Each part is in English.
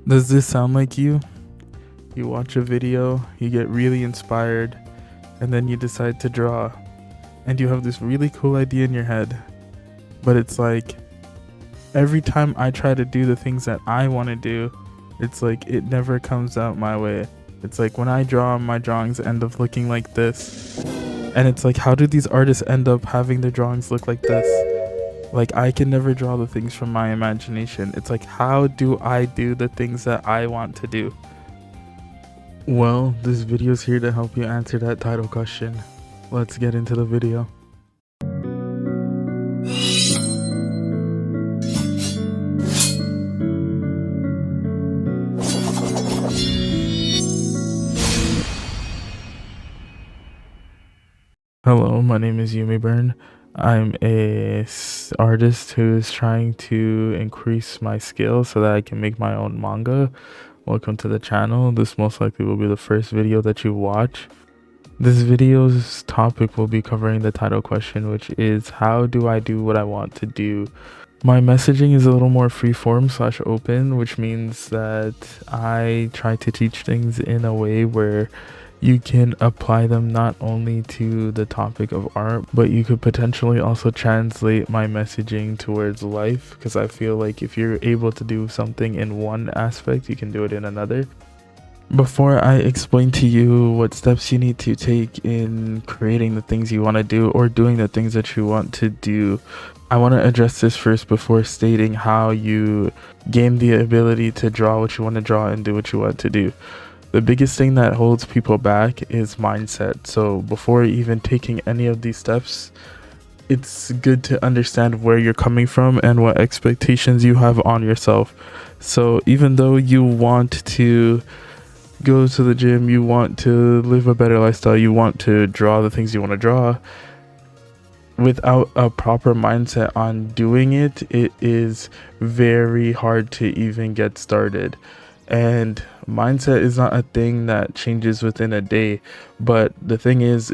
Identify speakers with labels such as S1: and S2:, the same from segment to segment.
S1: Does this sound like you? You watch a video, you get really inspired, and then you decide to draw, and you have this really cool idea in your head. But it's like, every time I try to do the things that I want to do, it's like it never comes out my way. It's like when I draw, my drawings end up looking like this. And it's like, how do these artists end up having their drawings look like this? Like, I can never draw the things from my imagination. It's like, how do I do the things that I want to do? Well, this video is here to help you answer that title question. Let's get into the video. Hello, my name is Yumi Burn. I'm a artist who is trying to increase my skills so that I can make my own manga. Welcome to the channel. This most likely will be the first video that you watch. This video's topic will be covering the title question, which is, how do I do what I want to do? My messaging is a little more freeform / open, which means that I try to teach things in a way where you can apply them not only to the topic of art, but you could potentially also translate my messaging towards life, because I feel like if you're able to do something in one aspect, you can do it in another. Before I explain to you what steps you need to take in creating the things you want to do or doing the things that you want to do, I want to address this first before stating how you gain the ability to draw what you want to draw and do what you want to do. The biggest thing that holds people back is mindset. So before even taking any of these steps, it's good to understand where you're coming from and what expectations you have on yourself. So even though you want to go to the gym, you want to live a better lifestyle, you want to draw the things you want to draw, without a proper mindset on doing it, it is very hard to even get started. And mindset is not a thing that changes within a day, but the thing is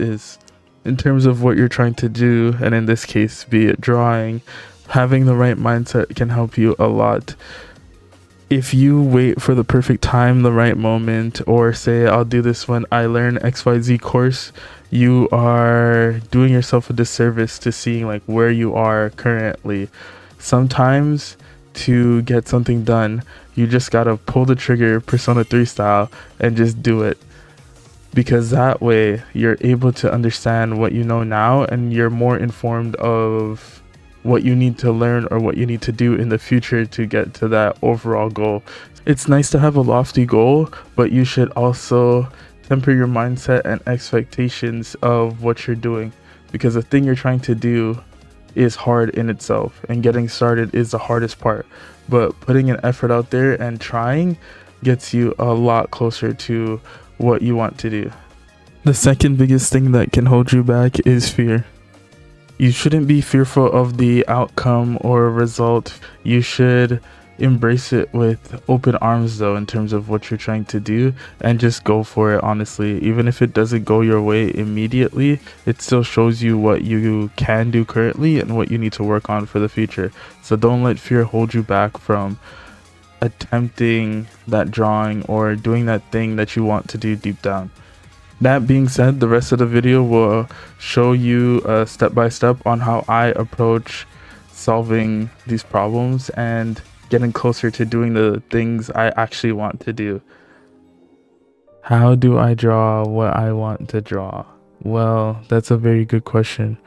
S1: in terms of what you're trying to do, and in this case be it drawing, having the right mindset can help you a lot. If you wait for the perfect time, the right moment, or say I'll do this when I learn XYZ course, you are doing yourself a disservice to seeing like where you are currently. Sometimes to get something done, you just gotta pull the trigger Persona 3 style and just do it, because that way you're able to understand what you know now and you're more informed of what you need to learn or what you need to do in the future to get to that overall goal. It's nice to have a lofty goal, but you should also temper your mindset and expectations of what you're doing, because the thing you're trying to do is hard in itself, and getting started is the hardest part, but putting an effort out there and trying gets you a lot closer to what you want to do. The second biggest thing that can hold you back is fear. You shouldn't be fearful of the outcome or result. You should embrace it with open arms though, in terms of what you're trying to do, and just go for it. Honestly, even if it doesn't go your way immediately, it still shows you what you can do currently and what you need to work on for the future. So don't let fear hold you back from attempting that drawing or doing that thing that you want to do deep down. That being said, the rest of the video will show you step by step on how I approach solving these problems and getting closer to doing the things I actually want to do. How do I draw what I want to draw? Well, that's a very good question.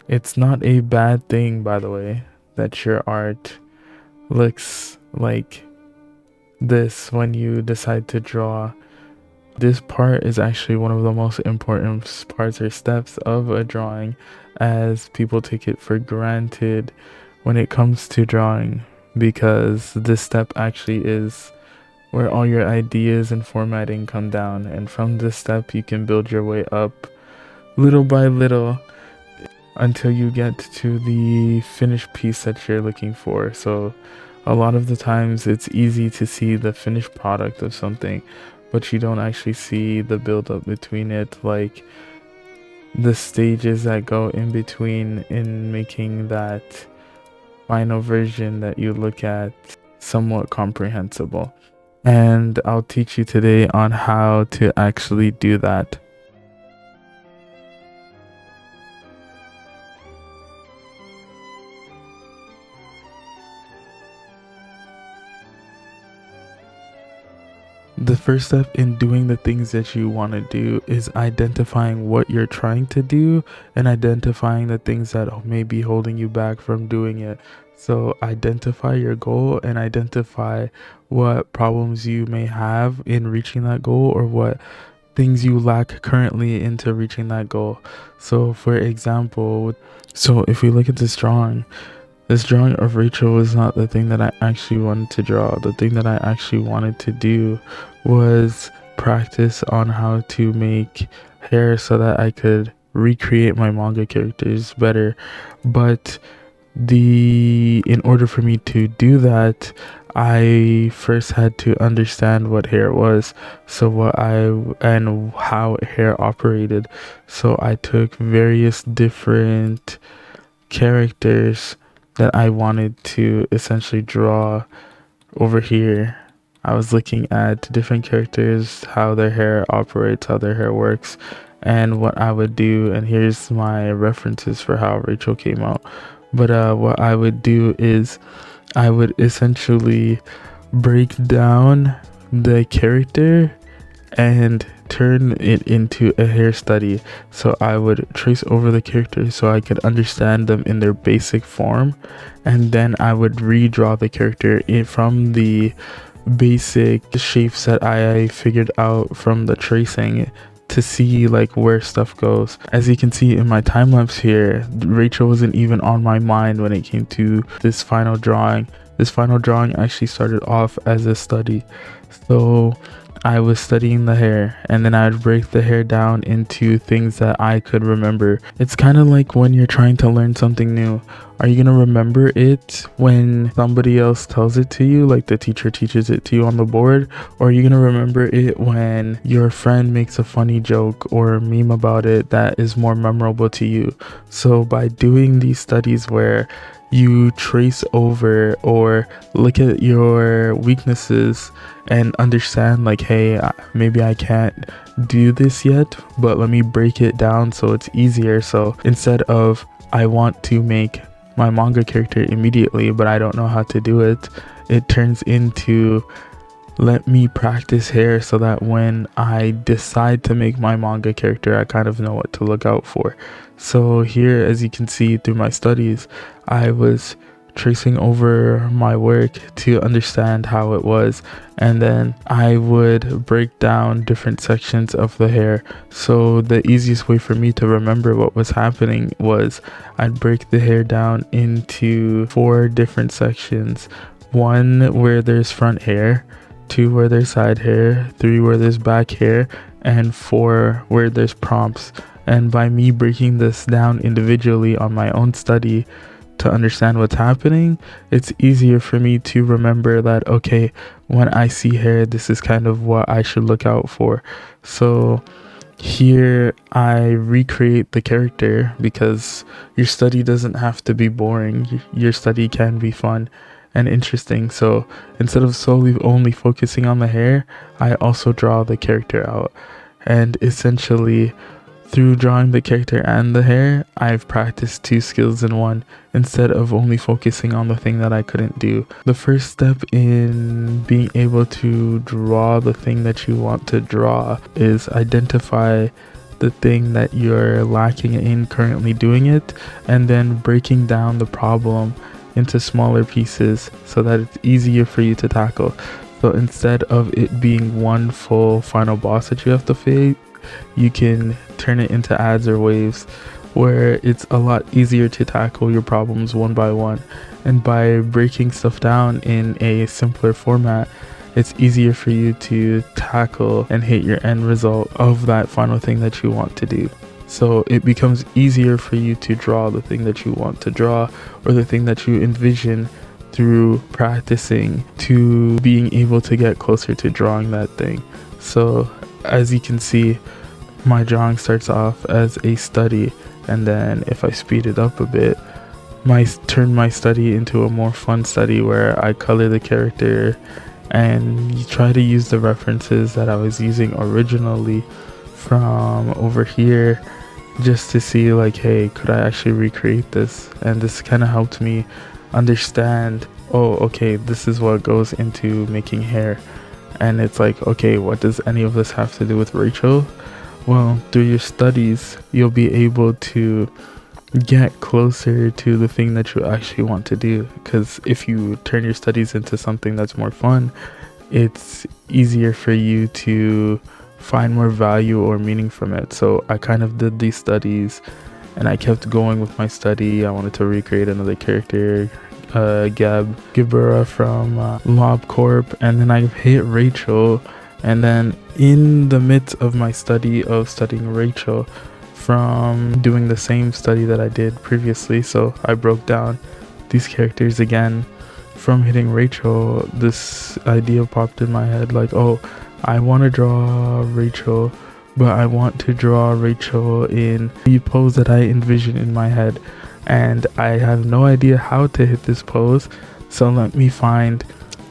S1: It's not a bad thing, by the way, that your art looks like this when you decide to draw. This part is actually one of the most important parts or steps of a drawing, as people take it for granted when it comes to drawing, because this step actually is where all your ideas and formatting come down, and from this step you can build your way up little by little until you get to the finished piece that you're looking for. So a lot of the times it's easy to see the finished product of something, but you don't actually see the build up between it, like the stages that go in between in making that final version that you look at somewhat comprehensible. and I'll teach you today on how to actually do that. The first step in doing the things that you want to do is identifying what you're trying to do and identifying the things that may be holding you back from doing it. So identify your goal and identify what problems you may have in reaching that goal, or what things you lack currently into reaching that goal. So for example, if we look at this drawing of Rachel was not the thing that I actually wanted to draw. The thing that I actually wanted to do was practice on how to make hair so that I could recreate my manga characters better. But in order for me to do that, I first had to understand what hair was, and how hair operated. So I took various different characters that I wanted to essentially draw over here. I was looking at different characters, how their hair operates, how their hair works, and what I would do. And here's my references for how Rachel came out. But what I would do is I would essentially break down the character and turn it into a hair study. So I would trace over the characters so I could understand them in their basic form, and then I would redraw the character from the basic shapes that I figured out from the tracing to see like where stuff goes. As you can see in my time lapse here, Rachel wasn't even on my mind when it came to this final drawing. This final drawing actually started off as a study. So I was studying the hair, and then I'd break the hair down into things that I could remember. It's kind of like when you're trying to learn something new. Are you gonna remember it when somebody else tells it to you, like the teacher teaches it to you on the board? Or are you gonna remember it when your friend makes a funny joke or meme about it that is more memorable to you? So by doing these studies where you trace over or look at your weaknesses and understand like, hey, maybe I can't do this yet, but let me break it down so it's easier. So instead of I want to make my manga character immediately but I don't know how to do it, it turns into let me practice hair so that when I decide to make my manga character, I kind of know what to look out for. So here, as you can see through my studies, I was tracing over my work to understand how it was, and then I would break down different sections of the hair. So the easiest way for me to remember what was happening was I'd break the hair down into 4 different sections. 1 where there's front hair, 2 where there's side hair, 3 where there's back hair, and 4 where there's prompts. And by me breaking this down individually on my own study to understand what's happening, it's easier for me to remember that, okay, when I see hair, this is kind of what I should look out for. So here I recreate the character, because your study doesn't have to be boring. Your study can be fun and interesting. So instead of solely only focusing on the hair, I also draw the character out. And essentially, through drawing the character and the hair, I've practiced 2 skills in one instead of only focusing on the thing that I couldn't do. The first step in being able to draw the thing that you want to draw is identify the thing that you're lacking in currently doing it, and then breaking down the problem into smaller pieces so that it's easier for you to tackle. So instead of it being one full final boss that you have to face, you can turn it into adds or waves, where it's a lot easier to tackle your problems one by one. And by breaking stuff down in a simpler format, it's easier for you to tackle and hit your end result of that final thing that you want to do. So it becomes easier for you to draw the thing that you want to draw, or the thing that you envision, through practicing to being able to get closer to drawing that thing. So as you can see, my drawing starts off as a study, and then if I speed it up a bit, turn my study into a more fun study where I color the character and you try to use the references that I was using originally from over here, just to see like, hey, could I actually recreate this? And this kind of helped me understand, oh, okay, this is what goes into making hair. And it's like, okay, what does any of this have to do with Rachel? Well, through your studies, you'll be able to get closer to the thing that you actually want to do. Because if you turn your studies into something that's more fun, it's easier for you to find more value or meaning from it. So I kind of did these studies and I kept going with my study. I wanted to recreate another character, Gibera from Lob Corp, and then I hit Rachel. And then in the midst of my study of studying Rachel, from doing the same study that I did previously, so I broke down these characters again. From hitting Rachel, this idea popped in my head like, oh, I want to draw Rachel, but I want to draw Rachel in the pose that I envision in my head, and I have no idea how to hit this pose. So let me find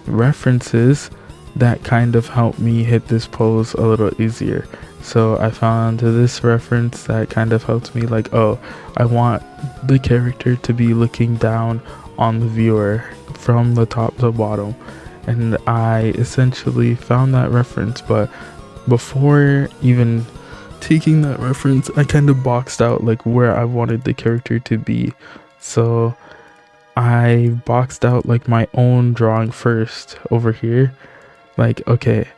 S1: references that kind of help me hit this pose a little easier. So I found this reference that kind of helped me like, oh, I want the character to be looking down on the viewer from the top to bottom. And I essentially found that reference, but before even taking that reference, I kind of boxed out like where I wanted the character to be. So I boxed out like my own drawing first over here. Like, okay,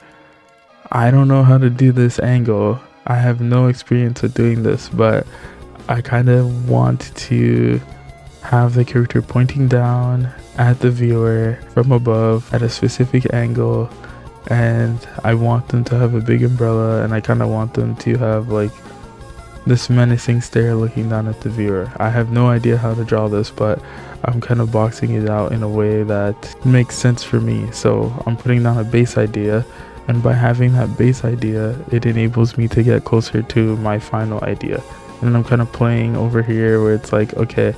S1: I don't know how to do this angle. I have no experience with doing this, but I kind of want to have the character pointing down at the viewer from above at a specific angle, and I want them to have a big umbrella, and I kind of want them to have like this menacing stare looking down at the viewer. I have no idea how to draw this, but I'm kind of boxing it out in a way that makes sense for me. So I'm putting down a base idea, and by having that base idea, it enables me to get closer to my final idea. And I'm kind of playing over here where it's like, okay,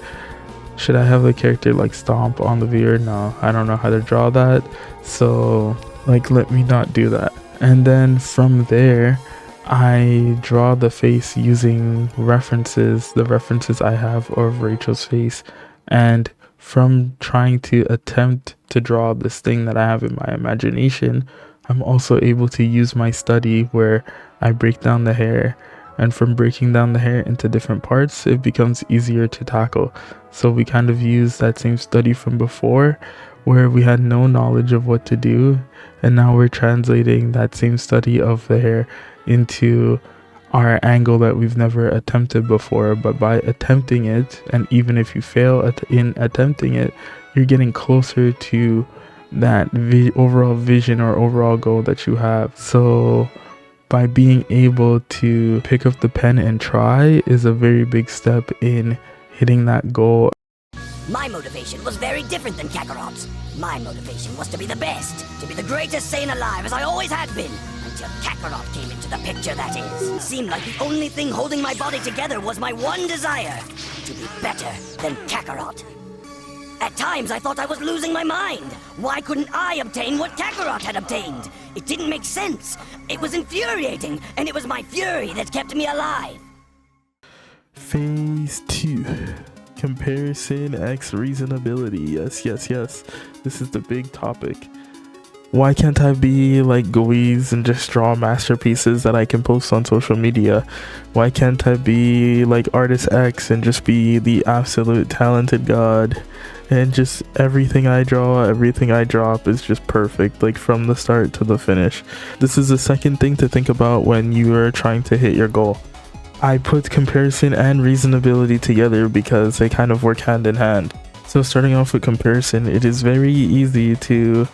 S1: should I have the character like stomp on the viewer? No, I don't know how to draw that, so like let me not do that. And then from there, I draw the face using references, the references I have of Rachel's face. And from trying to attempt to draw this thing that I have in my imagination, I'm also able to use my study where I break down the hair, and from breaking down the hair into different parts, it becomes easier to tackle. So we kind of use that same study from before where we had no knowledge of what to do, and now we're translating that same study of the hair into our angle that we've never attempted before. But by attempting it, and even if you fail in attempting it, you're getting closer to that overall vision or overall goal that you have. So by being able to pick up the pen and try is a very big step in hitting that goal.
S2: My motivation was very different than Kakarot's. My motivation was to be the best, to be the greatest Saiyan alive, as I always had been, until Kakarot came into the picture, that is. It seemed like the only thing holding my body together was my one desire, to be better than Kakarot. At times, I thought I was losing my mind. Why couldn't I obtain what Kakarot had obtained? It didn't make sense. It was infuriating, and it was my fury that kept me alive.
S1: Phase 2. Comparison x reasonability. Yes. This is the big topic. Why can't I be like Goiz and just draw masterpieces that I can post on social media? Why can't I be like Artist X and just be the absolute talented god? And just everything I draw, everything I drop is just perfect, like from the start to the finish. This is the second thing to think about when you are trying to hit your goal. I put comparison and reasonability together because they kind of work hand in hand. So starting off with comparison, it is very easy to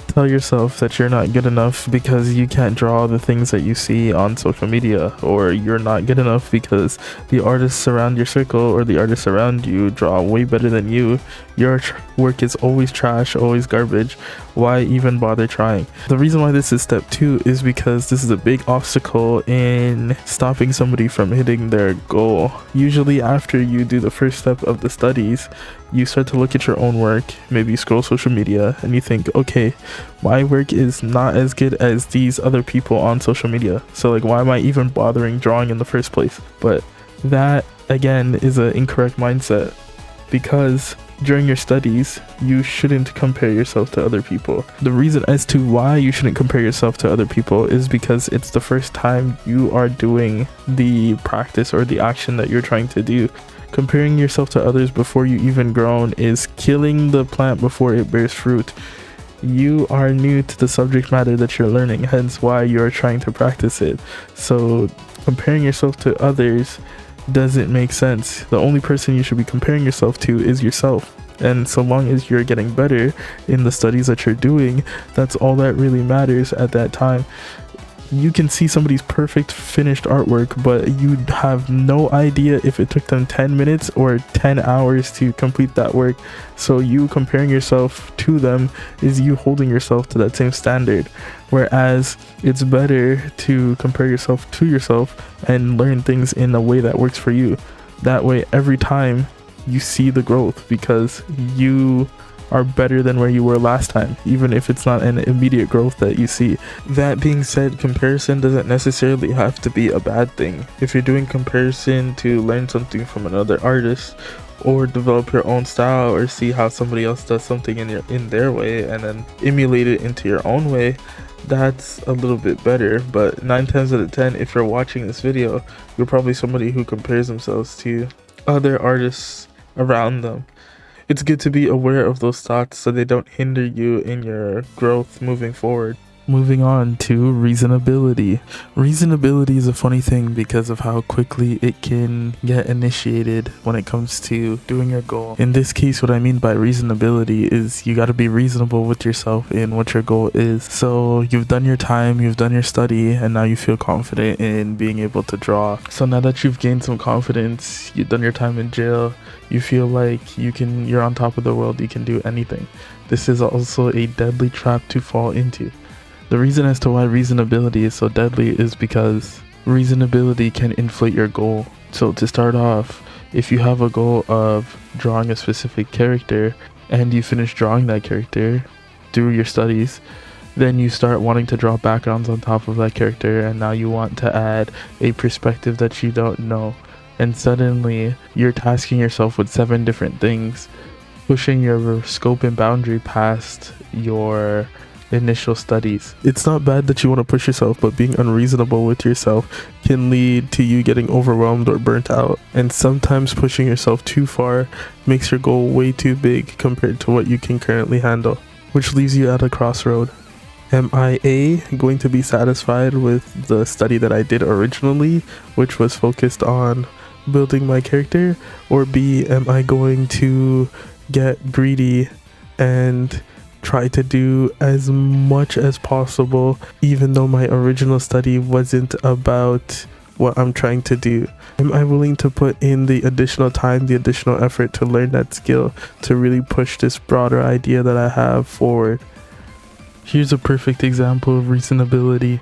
S1: tell yourself that you're not good enough because you can't draw the things that you see on social media, or you're not good enough because the artists around your circle or the artists around you draw way better than you. Your work is always trash, always garbage. Why even bother trying? The reason why this is step 2 is because this is a big obstacle in stopping somebody from hitting their goal. Usually after you do the first step of the studies, you start to look at your own work, maybe scroll social media, and you think, okay, my work is not as good as these other people on social media, so like why am I even bothering drawing in the first place? But that again is an incorrect mindset, because during your studies you shouldn't compare yourself to other people. The reason as to why you shouldn't compare yourself to other people is because it's the first time you are doing the practice or the action that you're trying to do. Comparing yourself to others before you even grown is killing the plant before it bears fruit. You are new to the subject matter that you're learning, hence why you're trying to practice it. So comparing yourself to others doesn't make sense. The only person you should be comparing yourself to is yourself. And so long as you're getting better in the studies that you're doing, that's all that really matters at that time. You can see somebody's perfect finished artwork, but you have no idea if it took them 10 minutes or 10 hours to complete that work. So you comparing yourself to them is you holding yourself to that same standard. Whereas it's better to compare yourself to yourself and learn things in a way that works for you. That way, every time you see the growth, because you are better than where you were last time, even if it's not an immediate growth that you see. That being said, comparison doesn't necessarily have to be a bad thing. If you're doing comparison to learn something from another artist, or develop your own style, or see how somebody else does something in their way and then emulate it into your own way, that's a little bit better. But 9 times out of 10, if you're watching this video, you're probably somebody who compares themselves to other artists around them. It's good to be aware of those thoughts so they don't hinder you in your growth moving forward. Moving on to reasonability. Reasonability is a funny thing because of how quickly it can get initiated when it comes to doing your goal. In this case, what I mean by reasonability is you got to be reasonable with yourself in what your goal is. So you've done your time, you've done your study, and now you feel confident in being able to draw. So now that you've gained some confidence, you've done your time in jail, you feel like you're on top of the world, you can do anything. This is also a deadly trap to fall into. The reason as to why reasonability is so deadly is because reasonability can inflate your goal. So to start off, if you have a goal of drawing a specific character and you finish drawing that character through your studies, then you start wanting to draw backgrounds on top of that character, and now you want to add a perspective that you don't know. And suddenly you're tasking yourself with 7 different things, pushing your scope and boundary past your initial studies. It's not bad that you want to push yourself, but being unreasonable with yourself can lead to you getting overwhelmed or burnt out. And sometimes pushing yourself too far makes your goal way too big compared to what you can currently handle, which leaves you at a crossroad. Am I A, going to be satisfied with the study that I did originally, which was focused on building my character, or B, am I going to get greedy and try to do as much as possible even though my original study wasn't about what I'm trying to do? Am I willing to put in the additional time, the additional effort to learn that skill, to really push this broader idea that I have forward? Here's a perfect example of reasonability.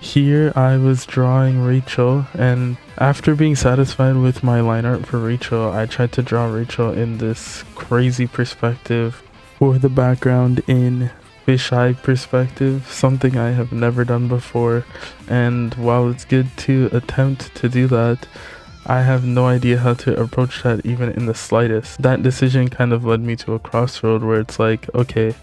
S1: Here I was drawing Rachel, and after being satisfied with my line art for Rachel, I tried to draw Rachel in this crazy perspective for the background in fisheye perspective, something I have never done before. And while it's good to attempt to do that, I have no idea how to approach that even in the slightest. That decision kind of led me to a crossroad where it's like, okay,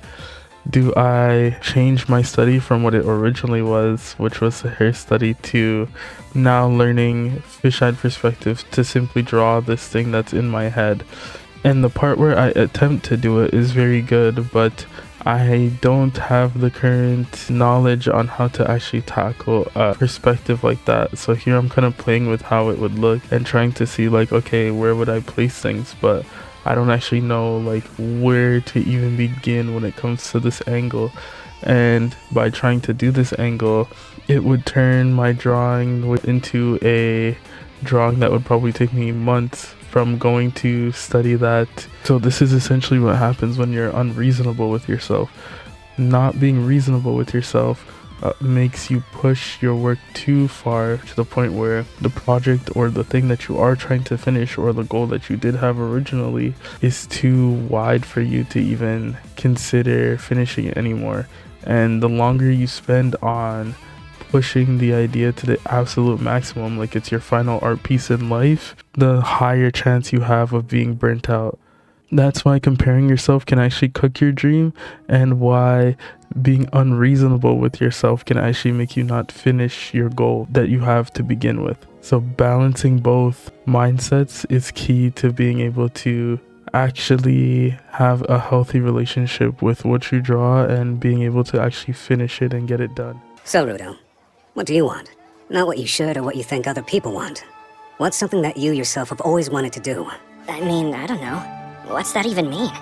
S1: do I change my study from what it originally was, which was a hair study, to now learning fisheye perspective to simply draw this thing that's in my head? And the part where I attempt to do it is very good, but I don't have the current knowledge on how to actually tackle a perspective like that. So here I'm kind of playing with how it would look and trying to see like, okay, where would I place things? But I don't actually know like where to even begin when it comes to this angle. And by trying to do this angle, it would turn my drawing into a drawing that would probably take me months from going to study that. So this is essentially what happens when you're unreasonable with yourself. Not being reasonable with yourself makes you push your work too far, to the point where the project or the thing that you are trying to finish, or the goal that you did have originally, is too wide for you to even consider finishing it anymore. And the longer you spend on pushing the idea to the absolute maximum, like it's your final art piece in life, the higher chance you have of being burnt out. That's why comparing yourself can actually cook your dream, and why being unreasonable with yourself can actually make you not finish your goal that you have to begin with. So balancing both mindsets is key to being able to actually have a healthy relationship with what you draw and being able to actually finish it and get it done.
S2: So, Rudo, what do you want? Not what you should or what you think other people want. What's something that you yourself have always wanted to do?
S3: I mean, I don't know. What's that even mean?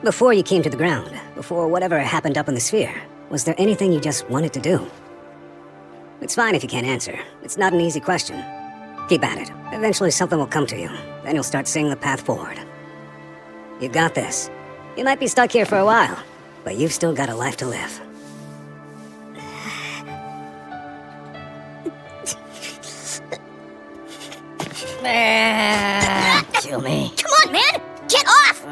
S2: Before you came to the ground, before whatever happened up in the sphere, was there anything you just wanted to do? It's fine if you can't answer. It's not an easy question. Keep at it. Eventually something will come to you. Then you'll start seeing the path forward. You got this. You might be stuck here for a while, but you've still got a life to live.
S3: Kill me.
S4: Come on, man! Get off!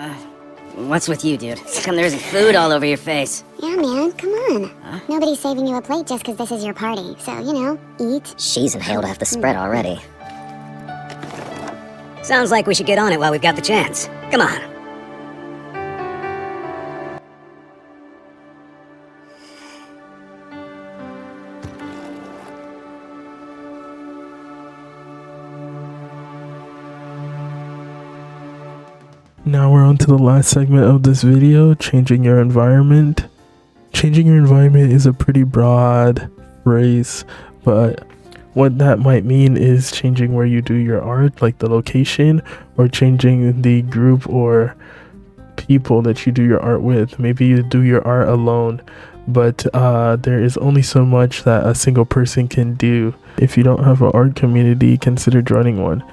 S3: What's with you, dude? How come there isn't food all over your face?
S4: Yeah, man, come on. Nobody's saving you a plate just because this is your party. So, you know, eat.
S3: She's inhaled half the spread already.
S2: Sounds like we should get on it while we've got the chance. Come on.
S1: Now we're on to the last segment of this video, changing your environment. Changing your environment is a pretty broad phrase, but what that might mean is changing where you do your art, like the location, or changing the group or people that you do your art with. Maybe you do your art alone, but there is only so much that a single person can do. If you don't have an art community, consider joining one.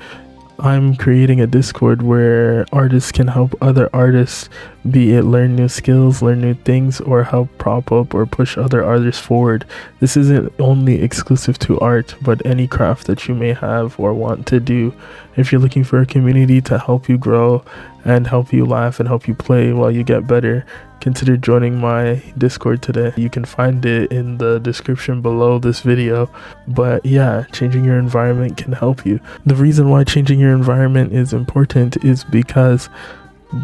S1: I'm creating a Discord where artists can help other artists, be it learn new skills, learn new things, or help prop up or push other artists forward. This isn't only exclusive to art, but any craft that you may have or want to do. If you're looking for a community to help you grow and help you laugh and help you play while you get better, consider joining my Discord today. You can find it in the description below this video. But yeah, changing your environment can help you. The reason why changing your environment is important is because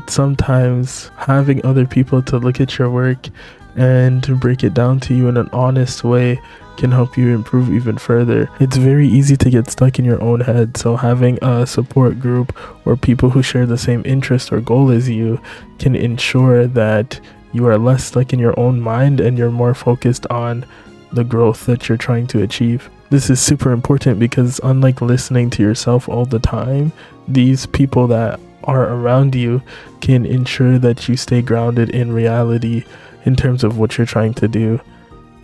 S1: sometimes having other people to look at your work and to break it down to you in an honest way can help you improve even further. It's very easy to get stuck in your own head, so having a support group or people who share the same interest or goal as you can ensure that you are less stuck in your own mind and you're more focused on the growth that you're trying to achieve. This is super important because unlike listening to yourself all the time, these people that are around you can ensure that you stay grounded in reality in terms of what you're trying to do.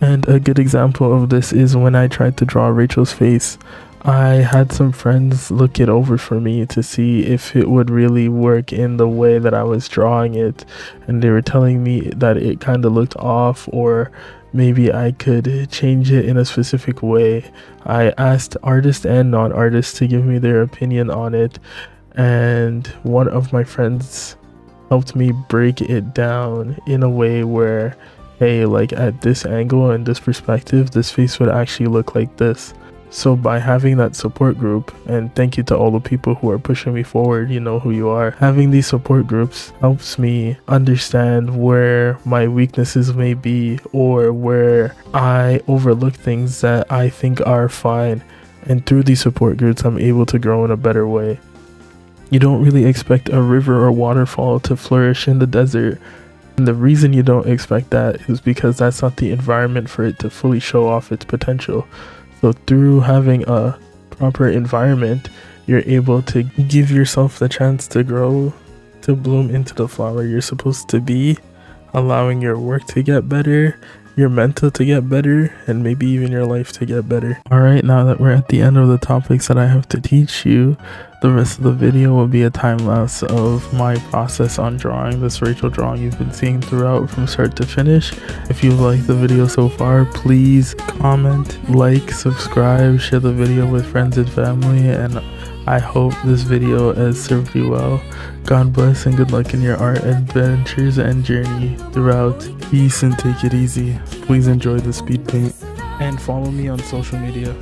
S1: And a good example of this is when I tried to draw Rachel's face. I had some friends look it over for me to see if it would really work in the way that I was drawing it, and they were telling me that it kind of looked off, or maybe I could change it in a specific way. I asked artists and non-artists to give me their opinion on it, and one of my friends helped me break it down in a way where, hey, like at this angle and this perspective, this face would actually look like this. So by having that support group, and thank you to all the people who are pushing me forward, you know who you are, having these support groups helps me understand where my weaknesses may be or where I overlook things that I think are fine. And through these support groups, I'm able to grow in a better way. You don't really expect a river or waterfall to flourish in the desert. And the reason you don't expect that is because that's not the environment for it to fully show off its potential. So through having a proper environment, you're able to give yourself the chance to grow, to bloom into the flower you're supposed to be, allowing your work to get better, your mental to get better, and maybe even your life to get better. Alright, now that we're at the end of the topics that I have to teach you, the rest of the video will be a time lapse of my process on drawing this Rachel drawing you've been seeing throughout from start to finish. If you liked the video so far, please comment, like, subscribe, share the video with friends and family, and I hope this video has served you well. God bless and good luck in your art adventures and journey throughout. Peace and take it easy. Please enjoy the speed paint and follow me on social media.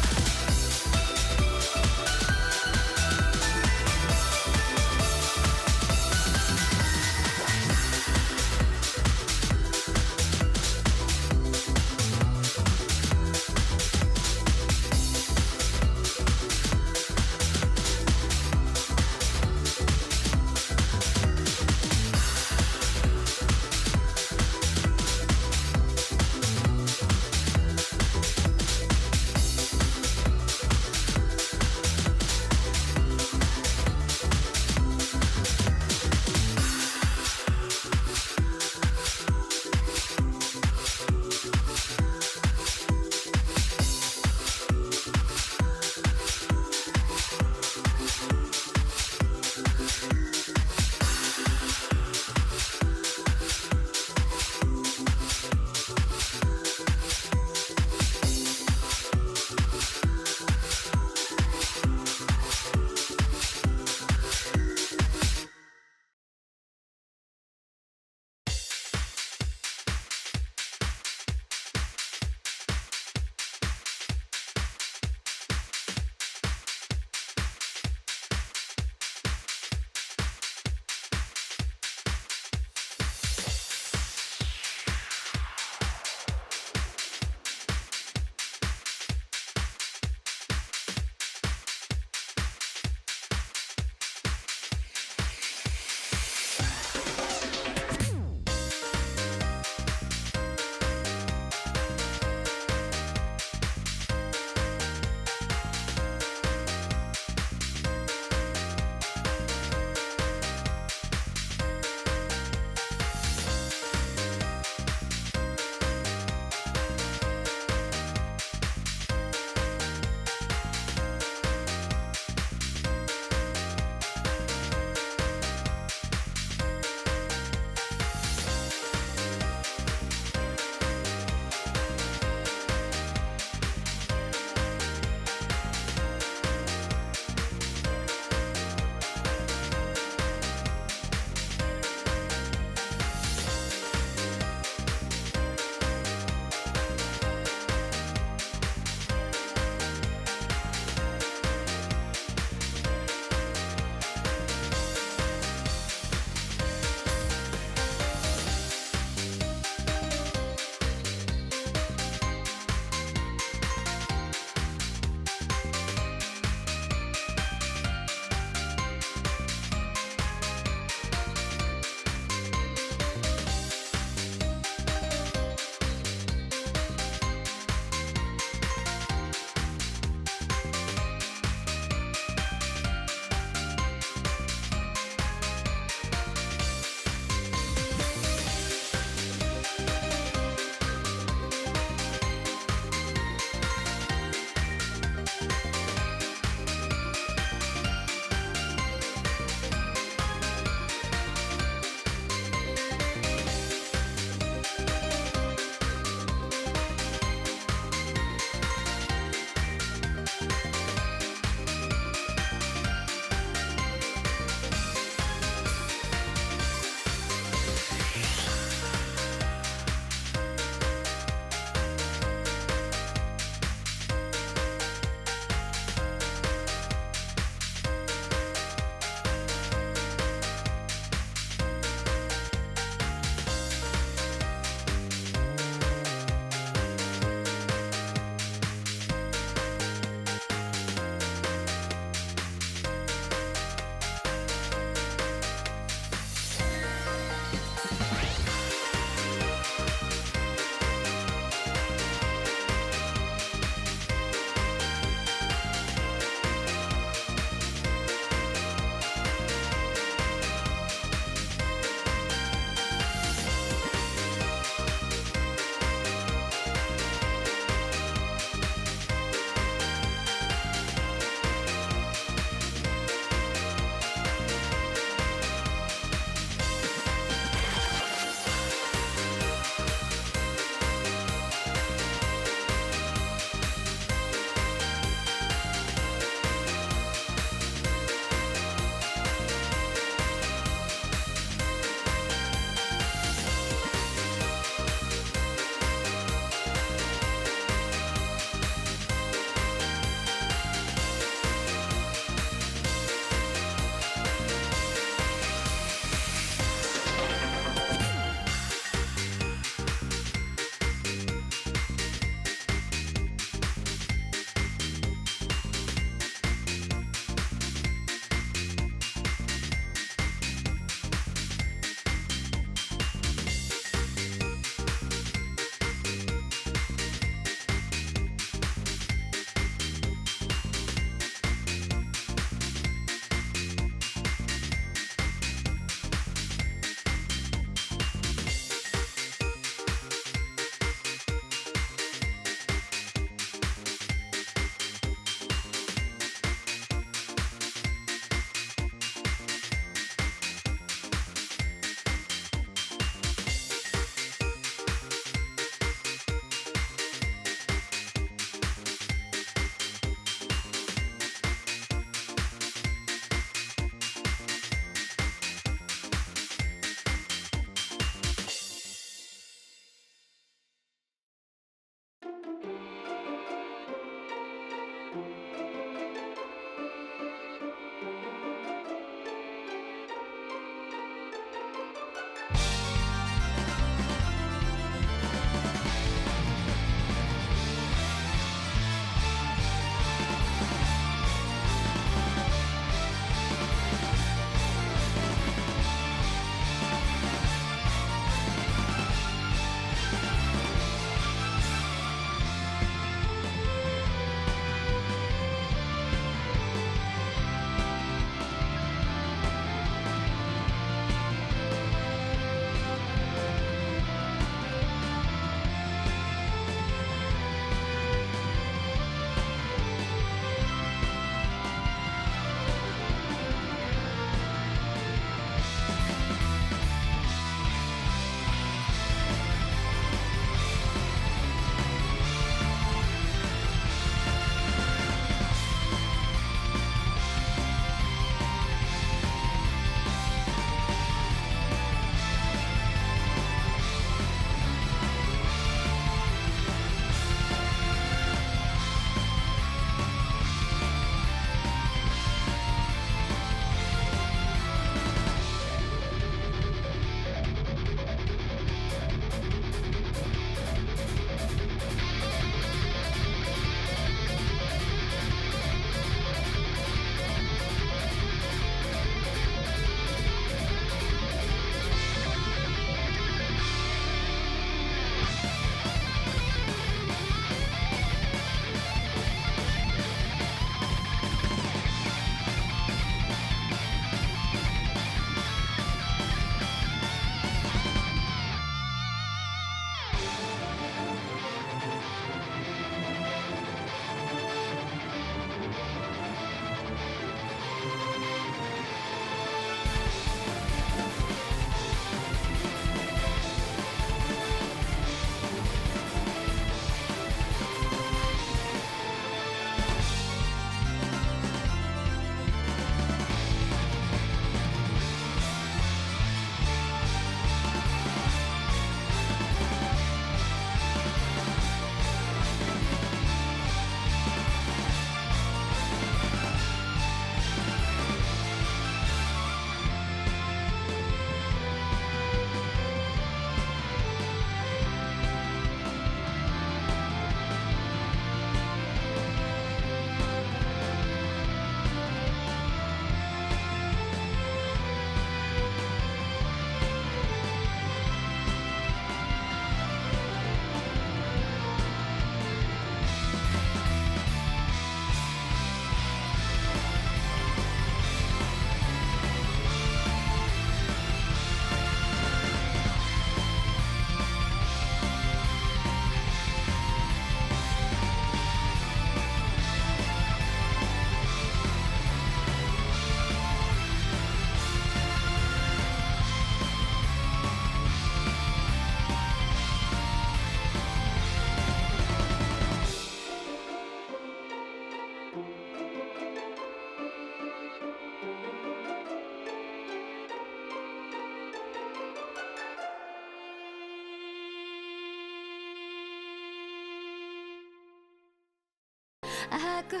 S5: 悪魔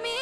S5: み